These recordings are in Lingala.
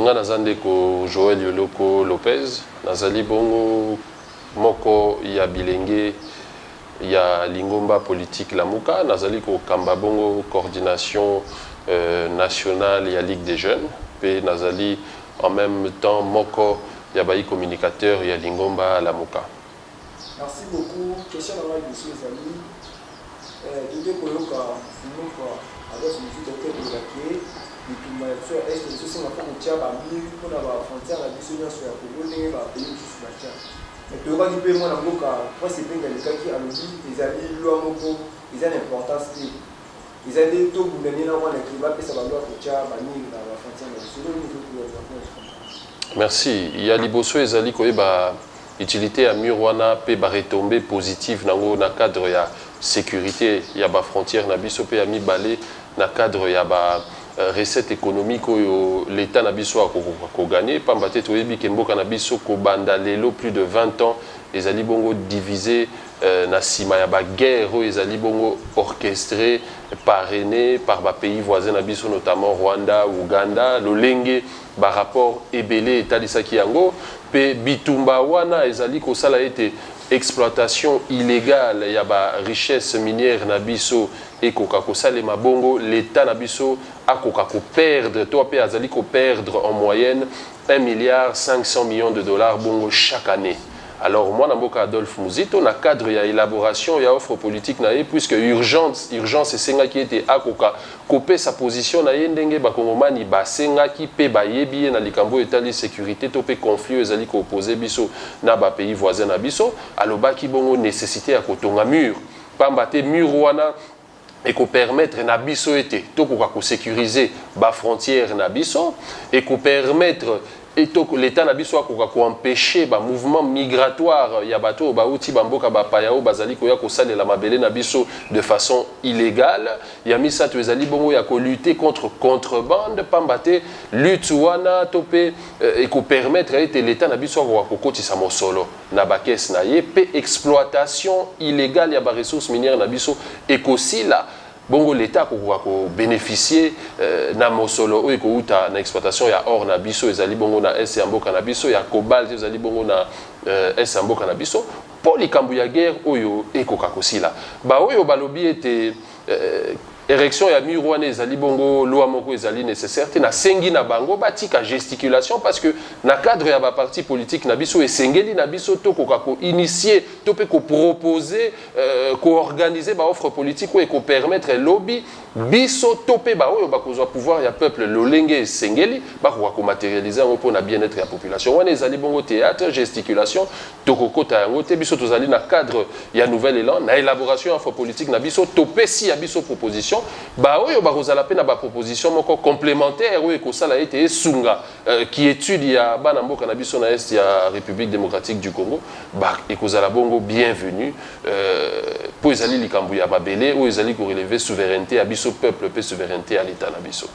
nga nazande ko Joël Yoloko Lopez nazali bongo moko ya bilenge ya lingomba politique lamuka nazali ko kamba bongo coordination nationale ya Ligue des jeunes pe nazali en même temps moko ya bayi communicateur ya lingomba lamuka. Merci beaucoup. Question à la monsieur Zali. L'idée pour le cas, nous quoi, avec ce monsieur docteur de la clé, et puis ma soeur est que ceci m'a fait un tiers à 1000 pour avoir frontière à Bissonnia sur la Congo, et va payer juste la tiers. Mais tu vois qu'il paye moins dans le cas, moi c'est bien que les cas qui a le dit, ils allaient lui à mon coup, ils ont l'importance que ils allaient tout vous donner là, moi qui va payer sa valeur pour tiers à 1000 dans la frontière, mais c'est le niveau pour les enfants. Merci. Il y a Liboso et Zali Koeba. Utilité à Murwana pe ba retombée positive nango na cadre ya sécurité ya ba frontière na biso pe ami balé na cadre ya ba recette économique oyo l'état na biso ko gagner pambate to yebi ke mboka na biso ko banda lelo plus de 20 ans ezali bongo divisé na sima ya ba guerre oyo ezali bongo orchestré parrainé par ba pays voisins na biso notamment Rwanda, Ouganda, lolenge ba rapport ebele etalisaki yango pe bitumba wana ezali ko sala ete exploitation illégale ya ba richesse minière na biso et koka ko salema bongo l'état na biso akoka ko perdre to pe azali ko perdre en moyenne 1,5 milliard de dollars bongo chaque année. Alors moi namboka Adolphe Muzito na cadre ya élaboration ya offre politique na ye puisque urgence et senga qui était akoka couper sa position na ye ndenge ba kongomani ba senga ki pe ba yebi na likambo etali sécurité to pe conflit ezali ko opposer biso na ba pays voisins na biso alobaki bongo nécessité ya kotonga mur pamba te mur wana et qu'on permettre na biso été to ko sécuriser ba frontière na biso et qu'on permettre et l'état na biso ko empêcher ba mouvement migratoire ya bato ba uti bamboka ba payao bazali ko ya ko salela mabele na biso de façon illégale ya misa to ezali bongo ya ko lutter contre contrebande pambate lutte wana topé et ko permettre ete l'état na biso ko kotisa mosolo na ba caisse na ye pe exploitation illégale ya ba ressources minières na biso et ko sila bongo l'état ko bénéficier na mosolo o ko uta na exploitation ya or na biso ezali bongo na S ya mboka na biso ya cobalt ezali bongo na S ya mboka na biso pour likambu ya guerre oyo ekoka kosila ba oyo balobi ete érection ya mur wana ezali bongo loi moko ezali nécessaire te na sengi na bango batika gesticulation parce que na cadre ya ba parti politique na biso esengeli na biso to koka ko initier to pe ko proposer ko organiser ba offre politique ou ko permettre lobby biso to pe ba oyo ba kozwa pouvoir ya peuple lolenge esengeli ba ko matérialiser ngo pour na bien-être ya population wana ezali bongo théâtre gesticulation to kokota yango te biso tozali na cadre ya nouvel élan na élaboration offre politique na biso to pesi ya biso proposition ba oyo ba kozala pe na ba proposition moko complémentaire oyo ko sala ete esunga qui étudie ya bana mboka na biso na est ya République démocratique du Congo ba ekozala bongo bienvenue po ezali likambu ya mabele oyo ezali ko relever souveraineté ya biso peuple pe souveraineté à l'état na biso.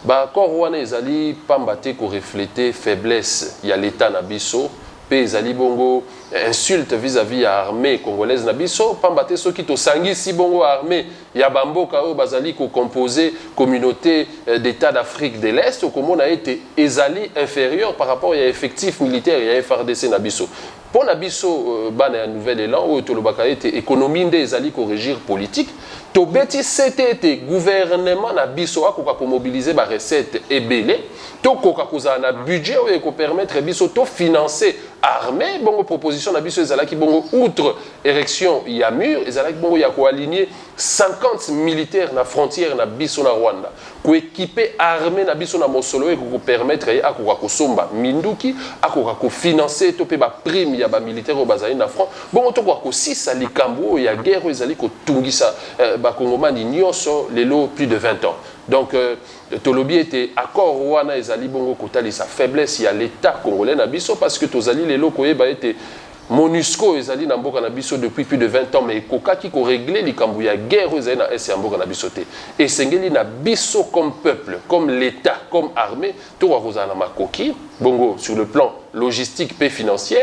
Ba accord wana ezali pambate ko refléter faiblesse ya l'état na biso pe ezali bongo insulte vis-à-vis ya armée congolaise na biso pambate soki to sangisi bongo armée ya bamboka oyo bazali ko composer communauté d'état d'Afrique de l'Est okomona ete ezali inférieur par rapport ya effectif militaire ya FARDC na biso pour na biso bana ya nouvel élan oyo tolobaka ete économie nde ezali ko régir politique to beti c'était gouvernement na biso akoka ko mobiliser ba recette ebele to koka kozala na budget oyo ko permettre biso to financer armée bongo proposition na biso ezalaki bongo outre érection ya mur ezalaki bongo ya ko aligner 50 militaires na frontière na biso na Rwanda ko équiper armée na biso na mosolo et ko permettre akoka ko somba minduki akoka ko financer to pe ba prime ya ba militaire bazali na front bongo to ko sisa likambo ya guerre ezali ko tungisa ba kongomani nyonso lelo plus de 20 ans. Donc tolobi était accord wana ezali bongo kotali sa faiblesse ya l'état congolais na biso parce que tozali lelo koyeba était MONUSCO ezali na mboka na biso depuis plus de 20 ans mais kokaki ko régler likambu ya guerre ezali na est ya mboka na biso te et sengeli na biso comme peuple comme l'état comme armée to kozala na makoki bongo sur le plan logistique et financier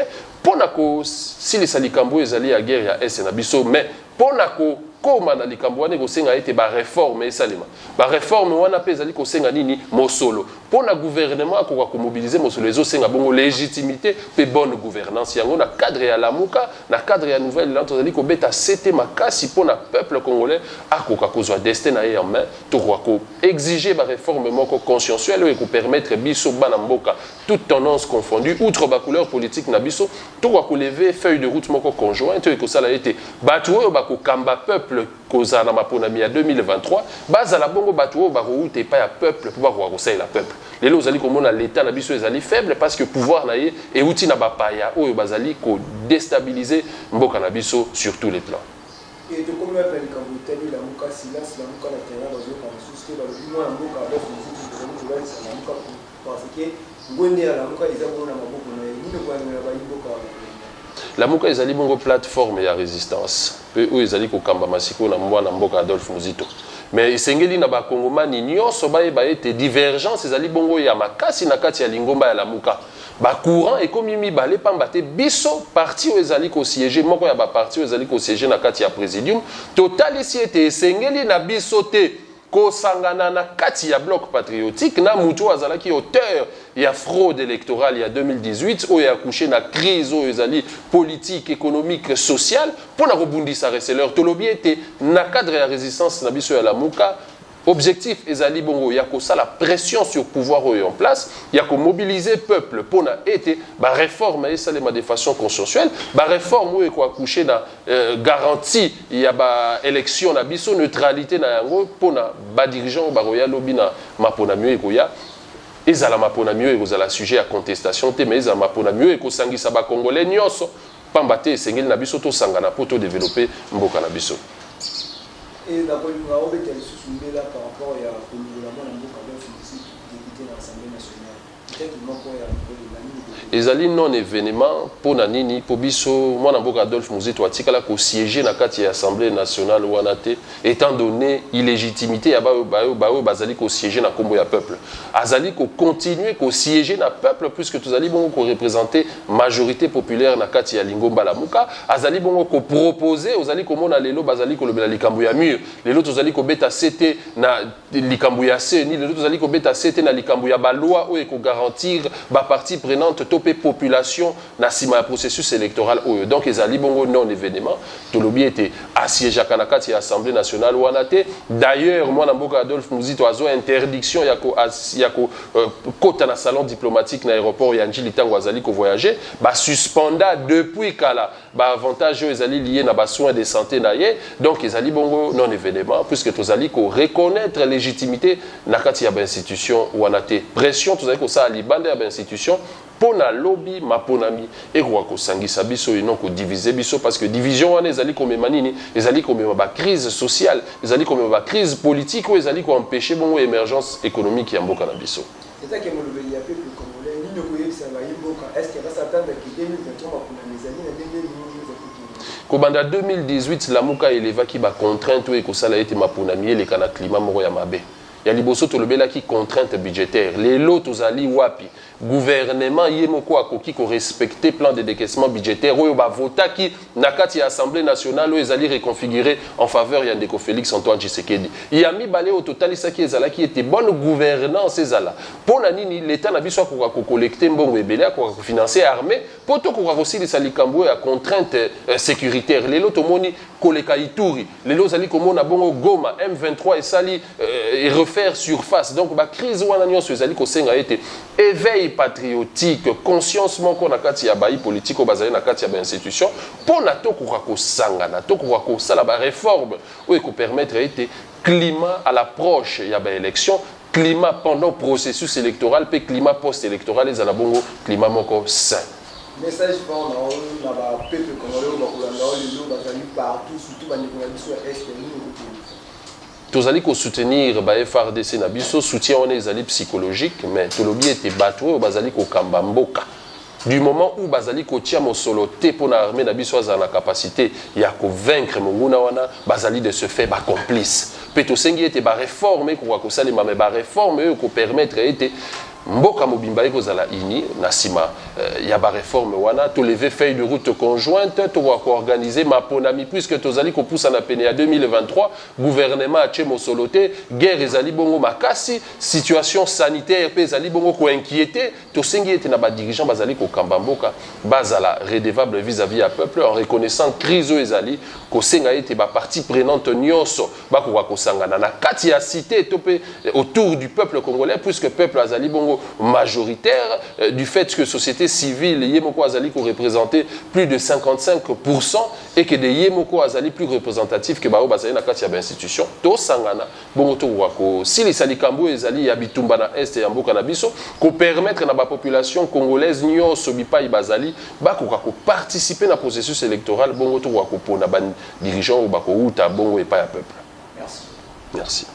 pona ko silisa likambo ezali ya guerre ya est na biso mais pona ko koma na likambo wana kosenga ete ba réforme esalema ba réforme wana pe ezali kosenga nini mosolo pona gouvernement akoka ko mobiliser mosolo ezosenga bongo légitimité pe bonne gouvernance yango na cadre ya lamuka na cadre ya nouvelle lente ezali ko beta sete makasi pona peuple congolais akoka kozwa destin na ye en main to ko exiger ba réforme moko consciensuelle et ko permettre biso bana mboka toute tendance confondue outre ba couleur politique na biso to ko lever feuille de route moko conjointe et ko sala ete batu oyo ba ko kamba peuple koza na maponami ya 2023 baza la bongo batu oyo ba ko uté pa ya peuple pour ba ko conseiller la peuple lelo ozali komona l'état na biso ezali faible parce que pouvoir na ye et outil na bapaya oyo bazali ko déstabiliser mboka na biso sur tous les plans. Et de combien de temps vous avez la mouka silence la mouka la terre dans le camp sous que dans le moins mouka avec la mouka parce que ngwende la mouka ezabona maboko na ye ni ko na ba mboka la mouka ezali bongo plateforme ya résistance pe oyo ezali ko kamba masiko na mwana mboka Adolphe Muzito mais esengeli na bakongomani nyonso bayeba ete divergence ezali bongo ya makasi na kati ya lingomba ya lamuka bacourant ekomi mibale pamba te biso parti oyo ezali kosiéger moko ya baparti oyo ezali kosiéger na kati ya présidium totalisi ete esengeli na biso te kosangana na kati ya bloc patriotique na mutu azalaki auteur ya fraude électorale ya 2018 oyo akouché na crise oyo ezali politique économique sociale pour na rebondisa receleur tolobi ete na cadre ya résistance na biso ya lamuka objectif ezali bongo ya kosala pression sur pouvoir oyo en place ya ko mobiliser peuple pour na ete ba réforme esalema de façon consensuelle ba réforme oyo ko akoucher na garantie ya ba élection na biso neutralité na yango pour na ba dirigeant ba royal lobby na mapona mieux ekoya ezala mapona mieux ekozala sujet à contestation te mais ezala mapona mieux ekosangisa ba congolais nyonso pamba te esengeli na biso to sangana po to développer mboka na biso. Et d'abord, nous avons été sous là par rapport à l'environnement de député de l'Assemblée nationale. Peut-être qu'il manque un peu de l'année. ezali non événement pour na nini po biso mwana mboka Adolphe Muzito atikala ko siéger na kati ya Assemblée nationale wana te étant donné illégitimité ya bayo bazali ko siéger na kombo ya peuple azali ko continuer ko siéger na peuple puisque tozali bongo ko représenter majorité populaire na kati ya lingomba lamuka azali bongo ko proposer ozali komona lelo bazali ko lobela likambo ya mur lelo tozali ko beta CT na likambo ya CENI lelo tozali ko beta CT na likambo ya ba loi o ko garantir ba partie prenante topé population na sima ya processus électoral oyo donc ezali bongo non événement tolobi était assiégé à kanakati ya Assemblée nationale wanate d'ailleurs moi na mboka Adolphe Muzito azo interdiction ya ko kota na salon diplomatique na aéroport ya Njili tango azali ko voyager ba suspenda depuis kala ba avantage ezali lié na ba soins de santé na ye donc ezali bongo non événement puisque tozali ko reconnaître légitimité na kati ya ba institution wanate pression tozali ko sa libanda ya ba institution pona lobby maponami ekwa ko sangisa biso ino ko diviser biso parce que division wana ezali komema nini ezali komema ba crise sociale ezali komema ba crise politique ou ezali ko empêcher bongo émergence économique ya mboka na biso. C'est ça que mon le ya peuple congolais ni ko yebisa ba yimboka est-ce que va s'attendre que 2023 maponami ezali na 2018 kobanda 2018 lamuka elevaki ba contrainte ou ekosala ete maponami eleka na climat moko ya mabe ya liboso tolobelaki contrainte budgétaire lelo tozali wapi gouvernement yemoko akoki ko respecter plan de décaissement budgétaire oyo ba votaki na kati ya Assemblée nationale oyo ezali reconfiguré en faveur ya ndeko Félix Antoine Tshisekedi ya mibale au total saki ezalaki était bonne gouvernance ezala pona nini l'état na biso akoka ko collecter mbongo ebele akoka ko financer armée poto ko kosilisa likambo ya contrainte sécuritaire lelo tomoni koleka Ituri lelo zali komona bongo Goma M23 esali et refaire surface donc ba crise wana nyonso ezali ko senga ete éveil patriotique conscience moko na kati ya bayi politique o bazali na kati ya ba institution pour na to ko sangana to ko sala ba réforme ou ko permettre ete climat à l'approche ya ba élection climat pendant processus électoral pe climat post-électoral ezala bongo climat moko sain. Message pour na ba peuple congolais ba kolanda lelo bazali partout surtout ba ndeko na biso ya est tozali ko soutenir ba FRDC na biso soutien on ezali psychologique mais tolobi ete bato bazali ko kamba mboka du moment où bazali ko tia mosolo te pour na armée na biso za na capacité ya ko vaincre monguna wana bazali de se faire ba complice pe to sengi ete ba réforme ko salima mais ba réforme ko permettre ete mboka mobimba ekozala ini na sima ya ba réforme wana to lever feuille de route conjointe to wa organiser maponami puisque tozali ko poussa na pene ya 2023 gouvernement a tche mosolote guerre ezali bongo makasi situation sanitaire pe ezali bongo ko inquiéter to sengi ete na ba dirigeant bazali ko kamba mboka bazala redevable vis-à-vis à peuple en reconnaissant crise ezali ko senga ete ba partie prenante nyonso ba ko kosangana na kati ya cité to pe autour du peuple congolais puisque peuple azali bongo majoritaire du fait que société civile yemoko azali ko représenter plus de 55% et que de yemoko azali plus représentatif que bao bazali na kati ya institution to sangana bongo to wako si les salikambo ezali ya bitumba na est ya mboka na biso ko permettre na ba population congolaise nyonso bipai bazali ba ko participer na processus électoral bongo to wako pona ba dirigeant ou ba ko uta bongo et pas ya peuple. Merci. Merci.